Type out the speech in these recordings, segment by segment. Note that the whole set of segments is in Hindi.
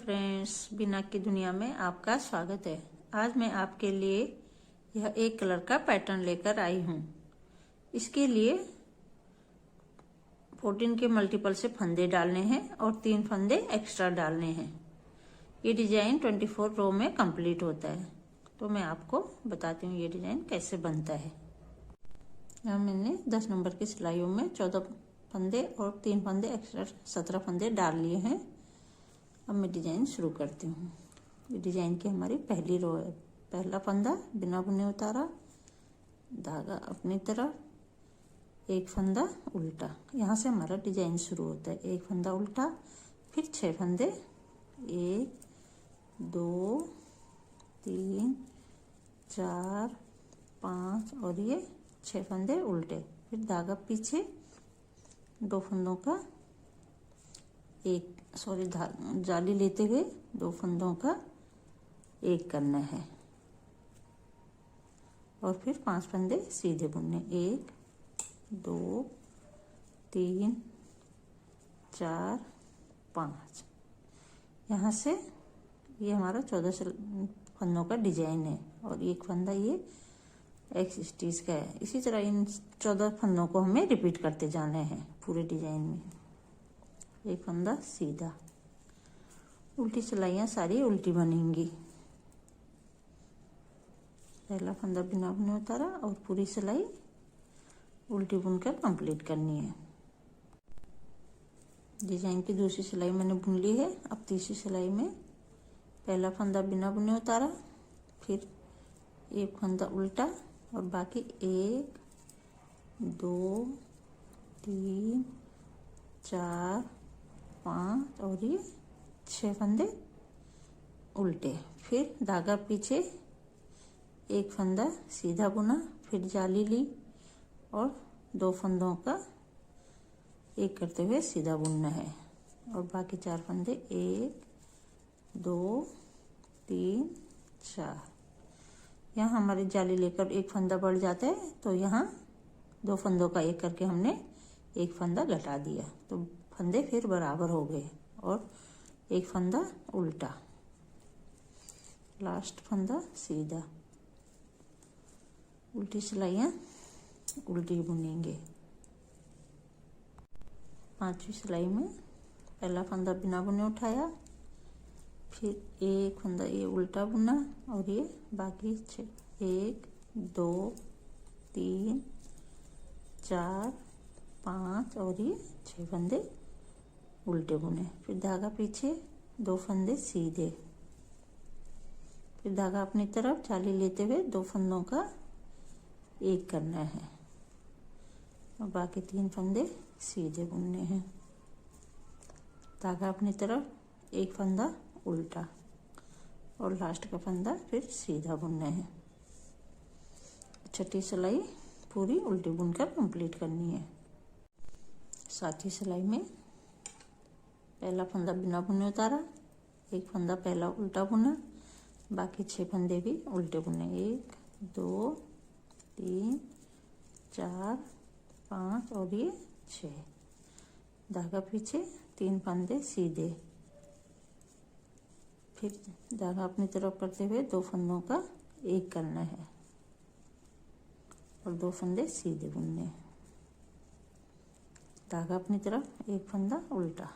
फ्रेंड्स, बिना की दुनिया में आपका स्वागत है। आज मैं आपके लिए यह एक कलर का पैटर्न लेकर आई हूँ। इसके लिए 14 के मल्टीपल से फंदे डालने हैं और 3 फंदे एक्स्ट्रा डालने हैं। ये डिजाइन 24 रो में कंप्लीट होता है। तो मैं आपको बताती हूँ ये डिजाइन कैसे बनता है। यहाँ मैंने 10 नंबर की सिलाइयों में 14 फंदे और 3 फंदे एक्स्ट्रा 17 फंदे डाल लिए हैं। अब मैं डिजाइन शुरू करती हूँ। ये डिजाइन की हमारी पहली रो है। पहला फंदा बिना बुने उतारा, धागा अपनी तरफ, एक फंदा उल्टा। यहाँ से हमारा डिजाइन शुरू होता है। एक फंदा उल्टा, फिर 6 फंदे, 1 2 3 4 5 और ये 6 फंदे उल्टे। फिर धागा पीछे, 2 फंदों का जाली लेते हुए 2 फंदों का एक करना है और फिर 5 फंदे सीधे बुनने। 1 2 3 4 5। यहाँ से ये हमारा 14 फंदों का डिजाइन है और एक फंदा ये एक्स स्टिच का है। इसी तरह इन 14 फंदों को हमें रिपीट करते जाना है पूरे डिजाइन में। एक फंदा सीधा, उल्टी सिलाइयाँ सारी उल्टी बनेंगी। पहला फंदा बिना बुने उतारा और पूरी सिलाई उल्टी बुनकर कंप्लीट करनी है। डिजाइन की दूसरी सिलाई मैंने बुन ली है। अब तीसरी सिलाई में पहला फंदा बिना बुने उतारा, फिर एक फंदा उल्टा और बाकी 1 2 3 4 5 और ये 6 फंदे उल्टे। फिर धागा पीछे, एक फंदा सीधा बुना, फिर जाली ली और 2 फंदों का एक करते हुए सीधा बुनना है और बाकी 4 फंदे 1 2 3 4। यहाँ हमारी जाली लेकर एक फंदा बढ़ जाता है तो यहाँ 2 फंदों का एक करके हमने एक फंदा घटा दिया तो फंदे फिर बराबर हो गए और एक फंदा उल्टा, लास्ट फंदा सीधा। उल्टी सिलाइयाँ उल्टी बुनेंगे। 5वीं सिलाई में पहला फंदा बिना बुने उठाया, फिर एक फंदा ये उल्टा बुना और ये बाकी 6 1 2 3 4 5 और ये 6 फंदे उल्टे बुने। फिर धागा पीछे, 2 फंदे सीधे, फिर धागा अपनी तरफ जाली लेते हुए 2 फंदों का एक करना है और बाकी 3 फंदे सीधे बुनने हैं। धागा अपनी तरफ, एक फंदा उल्टा और लास्ट का फंदा फिर सीधा बुनना है। छठी सिलाई पूरी उल्टी बुनकर कंप्लीट करनी है। 7वीं सिलाई में पहला फंदा बिना बुने उतारा, एक फंदा पहला उल्टा बुना, बाकी 6 फंदे भी उल्टे बुने। 1 2 3 4 5 और ये 6। धागा पीछे, 3 फंदे सीधे, फिर धागा अपनी तरफ करते हुए 2 फंदों का एक करना है और 2 फंदे सीधे बुनने। धागा अपनी तरफ, एक फंदा उल्टा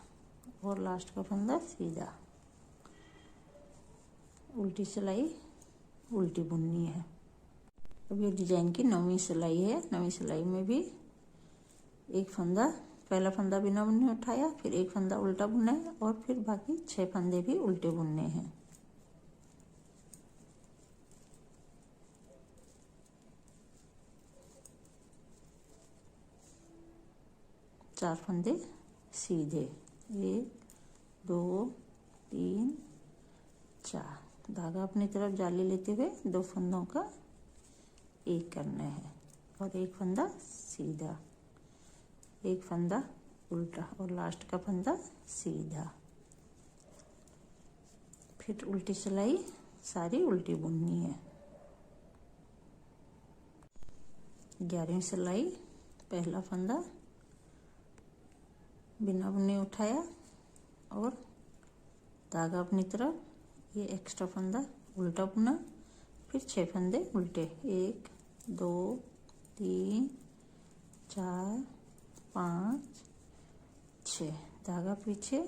और लास्ट का फंदा सीधा। उल्टी सिलाई उल्टी बुननी है। अब ये डिजाइन की 9वीं सिलाई है। 9वीं सिलाई में भी एक फंदा, पहला फंदा बिना बुने उठाया, फिर एक फंदा उल्टा बुना है और फिर बाकी 6 फंदे भी उल्टे बुनने हैं। चार फंदे सीधे, 1 2 3 4। धागा अपनी तरफ जाली लेते हुए 2 फंदों का एक करना है और एक फंदा सीधा, एक फंदा उल्टा और लास्ट का फंदा सीधा। फिर उल्टी सिलाई सारी उल्टी बुननी है। 11वीं सिलाई पहला फंदा बिना बुने उठाया और धागा अपनी तरफ, ये एक्स्ट्रा फंदा उल्टा बुना, फिर 6 फंदे उल्टे, 1 2 3 4 5 6, धागा पीछे,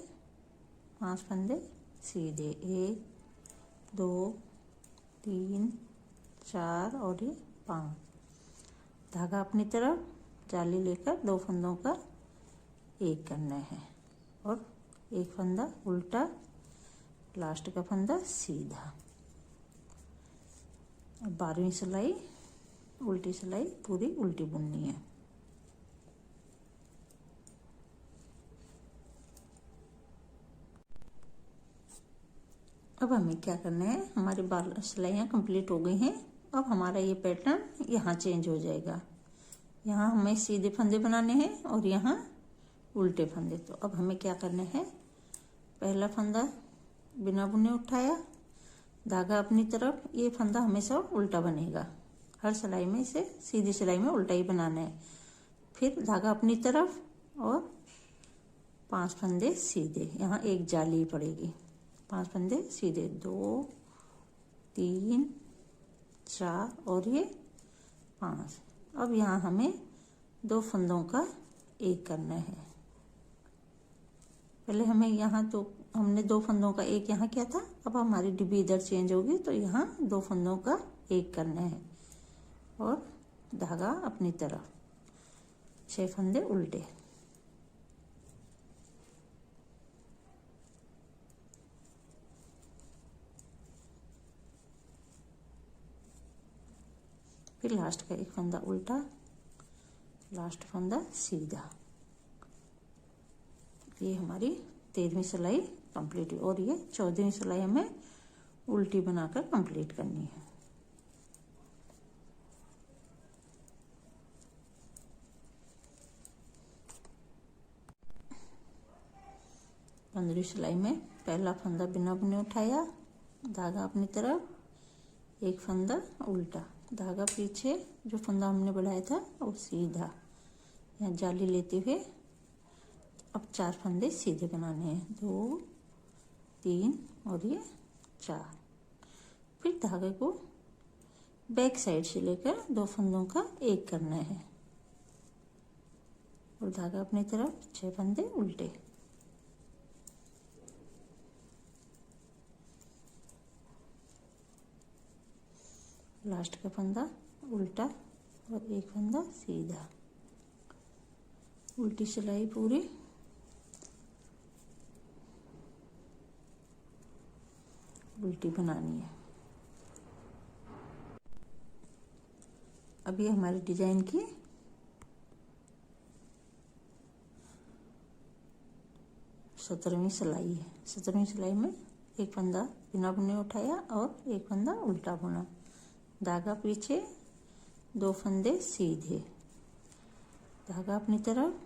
5 फंदे सीधे, 1 2 3 4 और ये 5, धागा अपनी तरफ, जाली लेकर 2 फंदों का एक करना है और एक फंदा उल्टा, लास्ट का फंदा सीधा। अब 12वीं सिलाई, उल्टी सिलाई पूरी उल्टी बुननी है। अब हमें क्या करना है, हमारी 12 सिलाइयाँ कंप्लीट हो गई हैं। अब हमारा ये पैटर्न यहाँ चेंज हो जाएगा, यहाँ हमें सीधे फंदे बनाने हैं और यहाँ उल्टे फंदे। तो अब हमें क्या करना है, पहला फंदा बिना बुने उठाया, धागा अपनी तरफ, ये फंदा हमेशा उल्टा बनेगा, हर सिलाई में इसे सीधी सिलाई में उल्टा ही बनाना है। फिर धागा अपनी तरफ और 5 फंदे सीधे, यहाँ एक जाली पड़ेगी, 5 फंदे सीधे, 2 3 4 और ये 5। अब यहाँ हमें 2 फंदों का एक करना है। पहले हमें यहाँ तो हमने 2 फंदों का एक यहाँ किया था, अब हमारी डिब्बी इधर चेंज होगी तो यहाँ 2 फंदों का एक करना है और धागा अपनी तरफ, 6 फंदे उल्टे। फिर लास्ट का एक फंदा उल्टा, लास्ट फंदा सीधा। ये हमारी 13वीं सिलाई कंप्लीट हुई और ये 14वीं सिलाई हमें उल्टी बनाकर कंप्लीट करनी है। 15वीं सिलाई में पहला फंदा बिना बुने उठाया, धागा अपनी तरफ, एक फंदा उल्टा, धागा पीछे, जो फंदा हमने बढ़ाया था वो सीधा, यहाँ जाली लेते हुए अब 4 फंदे सीधे बनाने हैं, 2 3 और ये 4। फिर धागे को बैक साइड से लेकर 2 फंदों का एक करना है और धागा अपनी तरफ, 6 फंदे उल्टे। लास्ट का फंदा उल्टा और एक फंदा सीधा, उल्टी सिलाई पूरी। उल्टी बनानी है। अब ये हमारी डिजाइन की 17वीं सिलाई है। 17वीं सिलाई में एक फंदा बिना बुने उठाया और एक फंदा उल्टा बुना, धागा पीछे, 2 फंदे सीधे, धागा अपनी तरफ,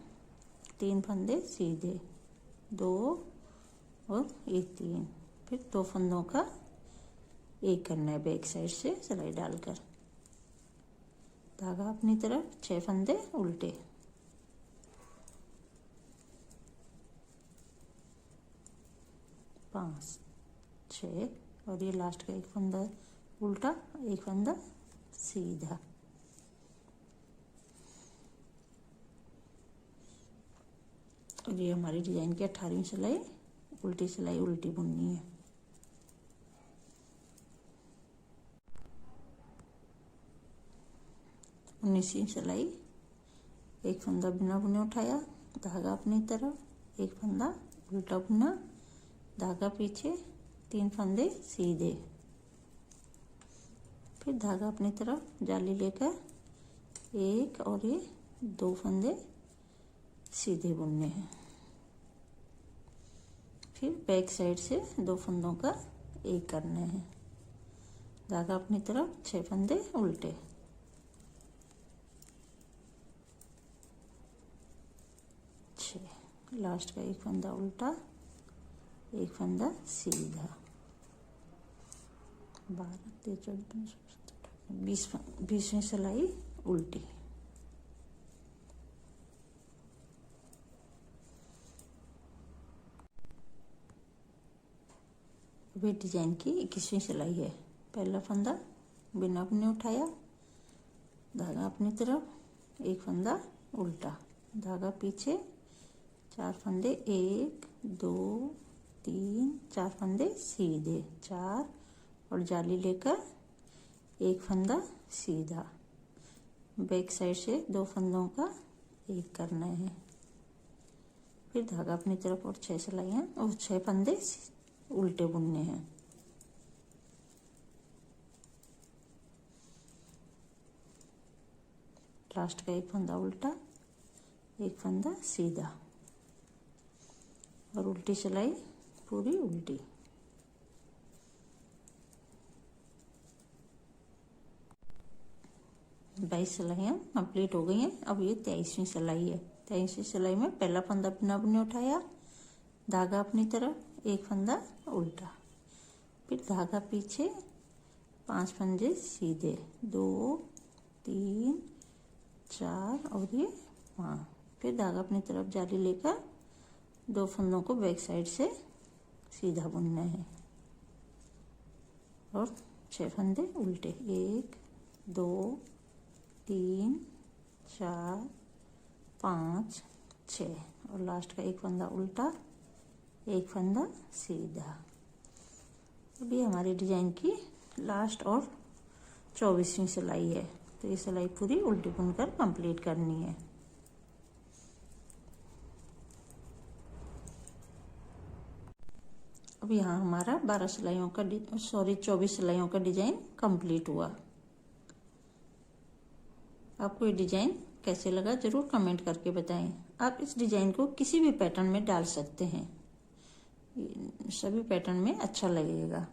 3 फंदे सीधे, 2 और एक 3। फिर 2 फंदों का एक करना है बैक साइड से सिलाई डालकर, धागा अपनी तरफ, 6 फंदे उल्टे। पाँच, 6 और ये लास्ट का एक फंदा उल्टा, एक फंदा सीधा। और ये हमारी डिजाइन की 18वीं सिलाई, उल्टी सिलाई उल्टी बुननी है। 19वीं सिलाई, एक फंदा बिना बुने उठाया, धागा अपनी तरफ, एक फंदा उल्टा बुना, धागा पीछे, 3 फंदे सीधे, फिर धागा अपनी तरफ, जाली लेकर 1 और ये 2 फंदे सीधे बुनने हैं। फिर बैक साइड से 2 फंदों का एक करना है, धागा अपनी तरफ, 6 फंदे उल्टे। लास्ट का एक फंदा उल्टा, एक फंदा सीधा। 12 13 14 15 20वीं सिलाई उल्टी। अभी डिजाइन की 21वीं सिलाई है। पहला फंदा बिना बुने उठाया, धागा अपनी तरफ, एक फंदा उल्टा, धागा पीछे, 4 फंदे, 1 2 3 4 फंदे सीधे, 4 और जाली लेकर एक फंदा सीधा, बैक साइड से 2 फंदों का एक करना है। फिर धागा अपनी तरफ और 6 सिलाइयाँ और 6 फंदे उल्टे बुनने हैं। लास्ट का एक फंदा उल्टा, एक फंदा सीधा और उल्टी सिलाई पूरी उल्टी। बाईस सिलाइयाँ कंप्लीट हो गई हैं। अब ये 23वीं सिलाई है। 23वीं सिलाई में पहला फंदा बिना बुने उठाया, धागा अपनी तरफ, एक फंदा उल्टा, फिर धागा पीछे, 5 फंदे सीधे, 2 3 4 और ये 5, फिर धागा अपनी तरफ जाली लेकर 2 फंदों को बैक साइड से सीधा बुनना है और 6 फंदे उल्टे, 1 2 3 4 5 6 और लास्ट का एक फंदा उल्टा, एक फंदा सीधा। अभी हमारी डिजाइन की लास्ट और 24वीं सिलाई है, तो ये सिलाई पूरी उल्टी बुनकर कंप्लीट करनी है। अब यहाँ हमारा 12 सिलाइयों का 24 सिलाइयों का डिजाइन कंप्लीट हुआ। आपको ये डिजाइन कैसे लगा जरूर कमेंट करके बताएं। आप इस डिजाइन को किसी भी पैटर्न में डाल सकते हैं, सभी पैटर्न में अच्छा लगेगा।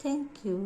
Thank you.